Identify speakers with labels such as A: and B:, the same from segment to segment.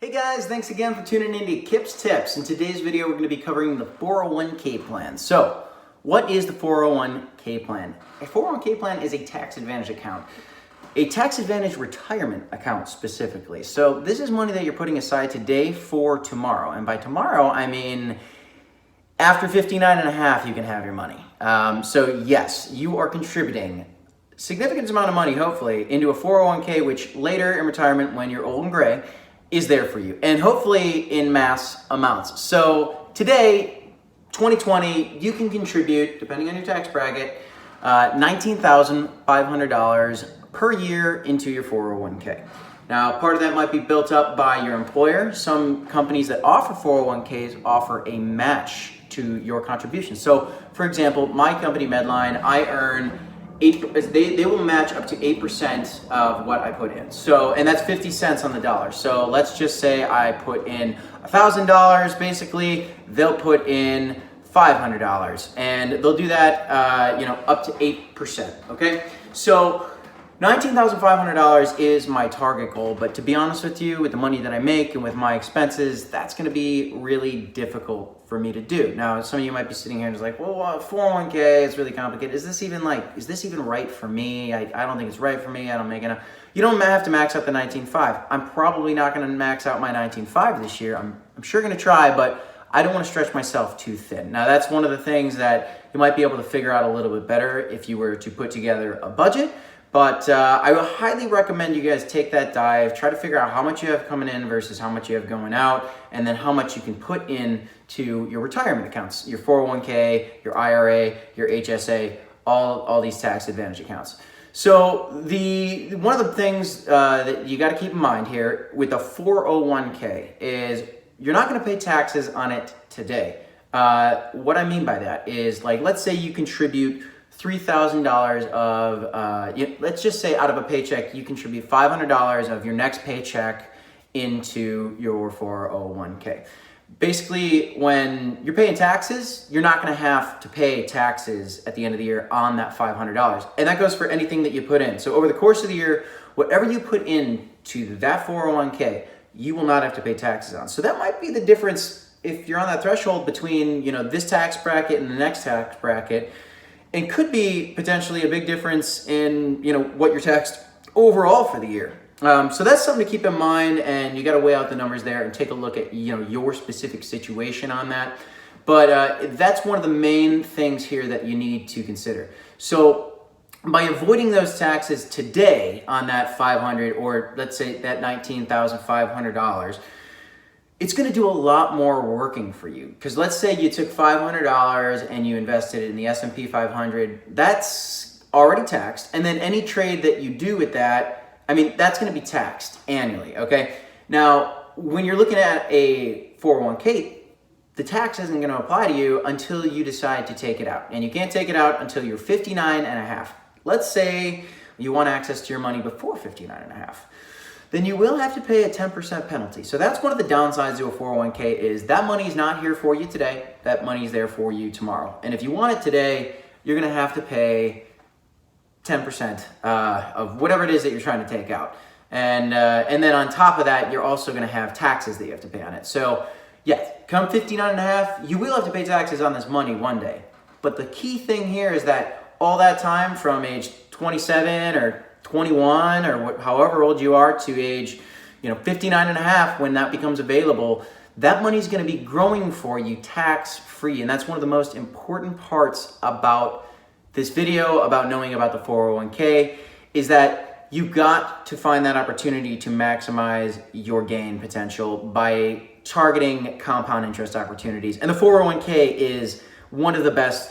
A: Hey guys, thanks again for tuning in to Kip's Tips. In today's video, we're going to be covering the 401k plan. So, what is the 401k plan? A 401k plan is a tax advantage account. A tax advantage retirement account specifically. So, this is money that you're putting aside today for tomorrow. And by tomorrow, I mean after 59 and a half, you can have your money. So yes, you are contributing significant amount of money, hopefully, into a 401k, which later in retirement, when you're old and gray, is there for you, and hopefully in mass amounts. So today, 2020, you can contribute, depending on your tax bracket, $19,500 per year into your 401k. Now, part of that might be built up by your employer. Some companies that offer 401ks offer a match to your contribution. So, for example, my company, Medline, I earn they will match up to 8% of what I put in. So, and that's 50 cents on the dollar. So let's just say I put in $1,000, basically, they'll put in $500, and they'll do that, up to 8%, okay? So $19,500 is my target goal, but to be honest with you, with the money that I make and with my expenses, that's gonna be really difficult for me to do. Now, some of you might be sitting here and just like, well, 401k, it's really complicated. Is this even right for me? I don't think it's right for me. I don't make enough. You don't have to max out the 19.5. I'm probably not gonna max out my 19.5 this year. I'm sure gonna try, but I don't wanna stretch myself too thin. Now, that's one of the things that you might be able to figure out a little bit better if you were to put together a budget. But I would highly recommend you guys take that dive, try to figure out how much you have coming in versus how much you have going out, and then how much you can put in to your retirement accounts, your 401k, your IRA, your HSA, all these tax advantage accounts. So one of the things that you got to keep in mind here with the 401k is you're not going to pay taxes on it today. What I mean by that is, like, let's say you contribute $3,000 of, let's just say out of a paycheck, you contribute $500 of your next paycheck into your 401k. Basically, when you're paying taxes, you're not gonna have to pay taxes at the end of the year on that $500. And that goes for anything that you put in. So over the course of the year, whatever you put into that 401k, you will not have to pay taxes on. So that might be the difference if you're on that threshold between, this tax bracket and the next tax bracket. And could be potentially a big difference in what you're taxed overall for the year. So that's something to keep in mind, and you got to weigh out the numbers there and take a look at your specific situation on that. But that's one of the main things here that you need to consider. So by avoiding those taxes today on that $500, or let's say that $19,500. It's going to do a lot more working for you, because let's say you took $500 and you invested it in the S&P 500. That's already taxed, and then any trade that you do with that, that's going to be taxed annually. Okay. Now, when you're looking at a 401k, the tax isn't going to apply to you until you decide to take it out, and you can't take it out until you're 59 and a half. Let's say you want access to your money before 59 and a half. Then you will have to pay a 10% penalty. So that's one of the downsides to a 401k is that money is not here for you today. That money is there for you tomorrow. And if you want it today, you're gonna have to pay 10% of whatever it is that you're trying to take out. And then on top of that, you're also gonna have taxes that you have to pay on it. So yeah, come 59 and a half, you will have to pay taxes on this money one day. But the key thing here is that all that time from age 27 or 21 or however old you are to age 59 and a half, when that becomes available, that money is going to be growing for you tax free. And that's one of the most important parts about this video, about knowing about the 401k, is that you got to find that opportunity to maximize your gain potential by targeting compound interest opportunities. And the 401k is one of the best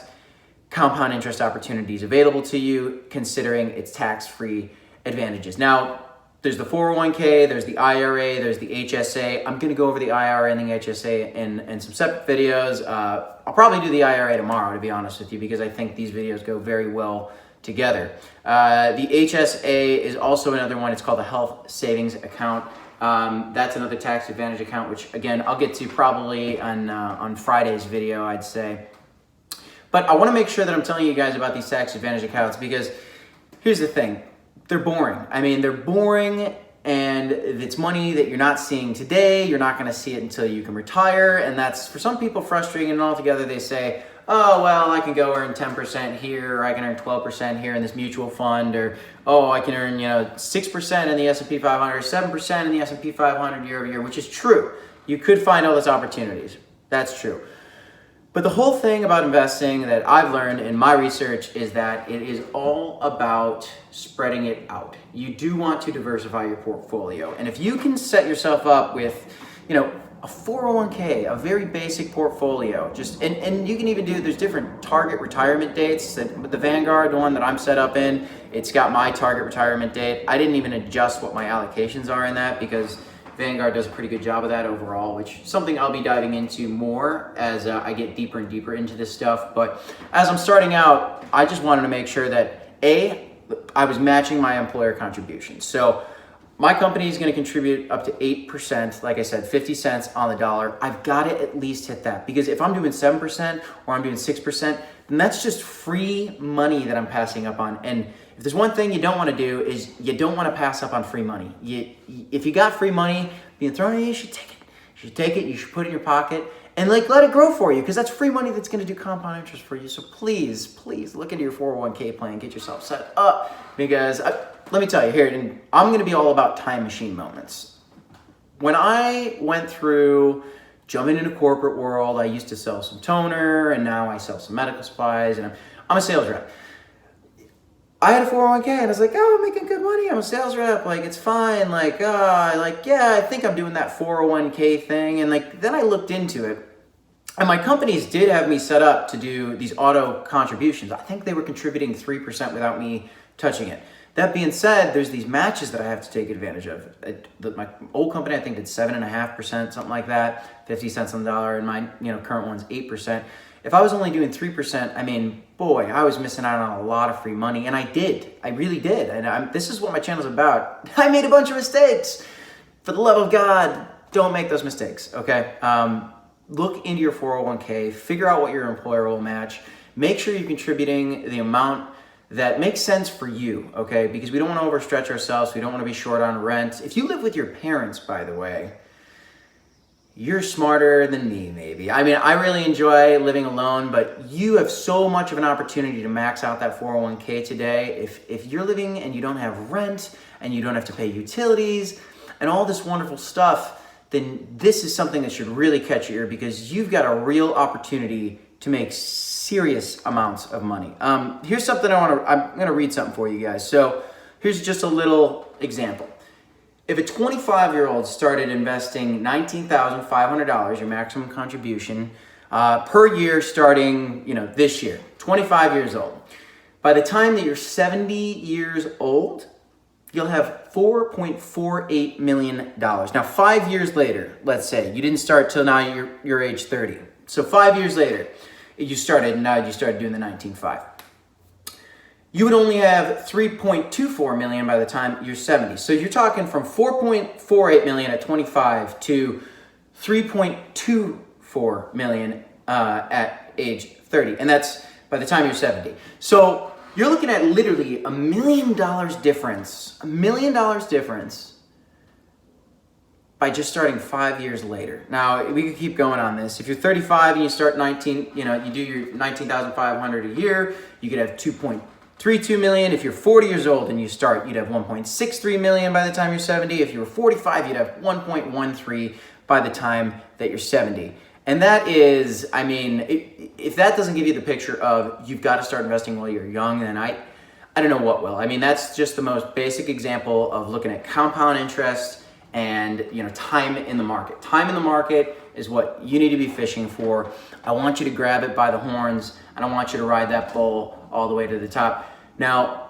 A: compound interest opportunities available to you, considering its tax-free advantages. Now, there's the 401k, there's the IRA, there's the HSA. I'm gonna go over the IRA and the HSA in some separate videos. I'll probably do the IRA tomorrow, to be honest with you, because I think these videos go very well together. The HSA is also another one. It's called the Health Savings Account. That's another tax advantage account, which again, I'll get to probably on Friday's video, I'd say. But I want to make sure that I'm telling you guys about these tax advantage accounts, because here's the thing. They're boring. They're boring and it's money that you're not seeing today. You're not going to see it until you can retire, and that's for some people frustrating. And altogether, they say, "Oh well, I can go earn 10% here, or I can earn 12% here in this mutual fund, or oh, I can earn 6% in the S&P 500, 7% in the S&P 500 year over year," which is true. You could find all those opportunities. That's true. But the whole thing about investing that I've learned in my research is that it is all about spreading it out. You do want to diversify your portfolio. And if you can set yourself up with, a 401k, a very basic portfolio, and you can even there's different target retirement dates. That the Vanguard, the one that I'm set up in, it's got my target retirement date. I didn't even adjust what my allocations are in that because Vanguard does a pretty good job of that overall, which is something I'll be diving into more as I get deeper and deeper into this stuff. But as I'm starting out, I just wanted to make sure that I was matching my employer contributions. So my company is going to contribute up to 8%, like I said, 50 cents on the dollar. I've got to at least hit that, because if I'm doing 7% or I'm doing 6%, then that's just free money that I'm passing up on. And if there's one thing you don't want to do, is you don't want to pass up on free money. If you got free money being thrown at you, you should take it. You should take it, you should put it in your pocket, and let it grow for you, because that's free money that's going to do compound interest for you. So please look into your 401k plan, get yourself set up, because let me tell you here, and I'm going to be all about time machine moments. When I went through jumping into corporate world, I used to sell some toner, and now I sell some medical supplies, and I'm a sales rep. I had a 401k, and I was like, oh, I'm making good money. I'm a sales rep. It's fine. Yeah, I think I'm doing that 401k thing. And then I looked into it, and my companies did have me set up to do these auto contributions. I think they were contributing 3% without me touching it. That being said, there's these matches that I have to take advantage of. My old company, I think, did 7.5%, something like that, 50 cents on the dollar, and my current one's 8%. If I was only doing 3%, boy, I was missing out on a lot of free money, and I really did. And this is what my channel's about. I made a bunch of mistakes. For the love of God, don't make those mistakes, okay? Look into your 401k, figure out what your employer will match. Make sure you're contributing the amount that makes sense for you, okay? Because we don't want to overstretch ourselves. We don't want to be short on rent. If you live with your parents, by the way, you're smarter than me, maybe. I really enjoy living alone, but you have so much of an opportunity to max out that 401k today. If you're living and you don't have rent and you don't have to pay utilities and all this wonderful stuff, then this is something that should really catch your ear, because you've got a real opportunity to make serious amounts of money. Here's something I'm gonna read something for you guys. So here's just a little example. If a 25-year-old started investing $19,500, your maximum contribution, per year starting, this year, 25 years old, by the time that you're 70 years old, you'll have $4.48 million. Now, 5 years later, let's say, you didn't start till now you're age 30. So 5 years later, you started doing the 19.5. You would only have $3.24 million by the time you're 70. So you're talking from $4.48 million at 25 to $3.24 million at age 30. And that's by the time you're 70. So you're looking at literally $1 million difference, $1 million difference by just starting 5 years later. Now, we could keep going on this. If you're 35 and you start you do your 19,500 a year, you could have 2.32 million. If you're 40 years old and you start, you'd have 1.63 million by the time you're 70. If you were 45, you'd have 1.13 by the time that you're 70. And that is, if that doesn't give you the picture of you've got to start investing while you're young, then I don't know what will. That's just the most basic example of looking at compound interest and time in the market. Time in the market is what you need to be fishing for. I want you to grab it by the horns, and I want you to ride that bull all the way to the top. Now,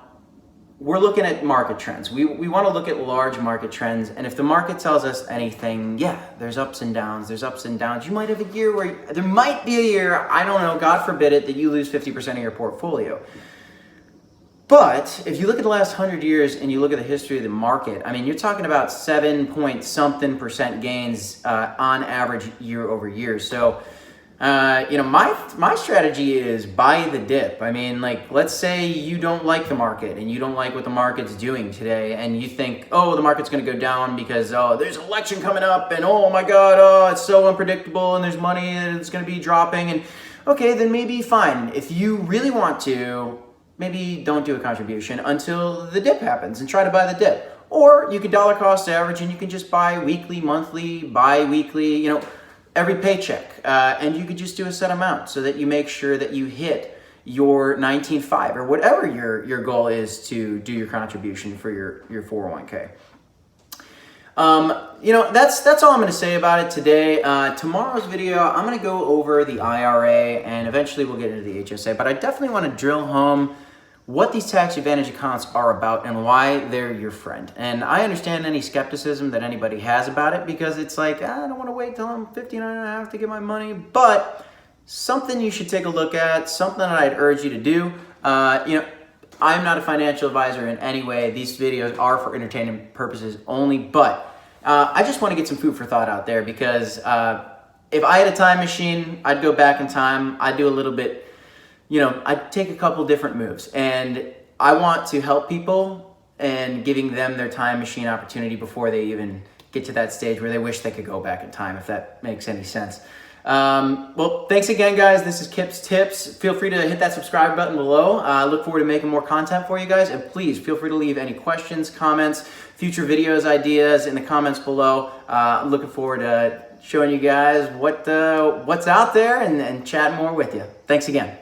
A: we're looking at market trends. We want to look at large market trends, and if the market tells us anything, yeah, there's ups and downs. You might have a year where, there might be a year, I don't know, God forbid it, that you lose 50% of your portfolio. But if you look at the last 100 years and you look at the history of the market, you're talking about 7 point something % gains on average year over year. So, My strategy is buy the dip. I mean, like, let's say you don't like the market and you don't like what the market's doing today, and you think, oh, the market's going to go down because, oh, there's an election coming up, and oh my God, oh, it's so unpredictable, and there's money and it's going to be dropping, and okay, then maybe fine. If you really want to, maybe don't do a contribution until the dip happens and try to buy the dip. Or you can dollar cost average and you can just buy weekly, monthly, bi-weekly, every paycheck. And you could just do a set amount so that you make sure that you hit your 19.5 or whatever your goal is to do your contribution for your 401k. That's all I'm going to say about it today. Tomorrow's video, I'm going to go over the IRA and eventually we'll get into the HSA, but I definitely want to drill home what these tax advantage accounts are about and why they're your friend. And I understand any skepticism that anybody has about it because it's like, I don't want to wait till I'm 59 and a half to get my money, but something you should take a look at, something that I'd urge you to do. I'm not a financial advisor in any way. These videos are for entertainment purposes only, but I just want to get some food for thought out there because if I had a time machine, I'd go back in time. I'd do a little bit, I'd take a couple different moves, and I want to help people and giving them their time machine opportunity before they even get to that stage where they wish they could go back in time, if that makes any sense. Well, thanks again, guys. This is Kip's Tips. Feel free to hit that subscribe button below. I look forward to making more content for you guys, and please feel free to leave any questions, comments, future videos, ideas in the comments below. Looking forward to showing you guys what's out there and chatting more with you. Thanks again.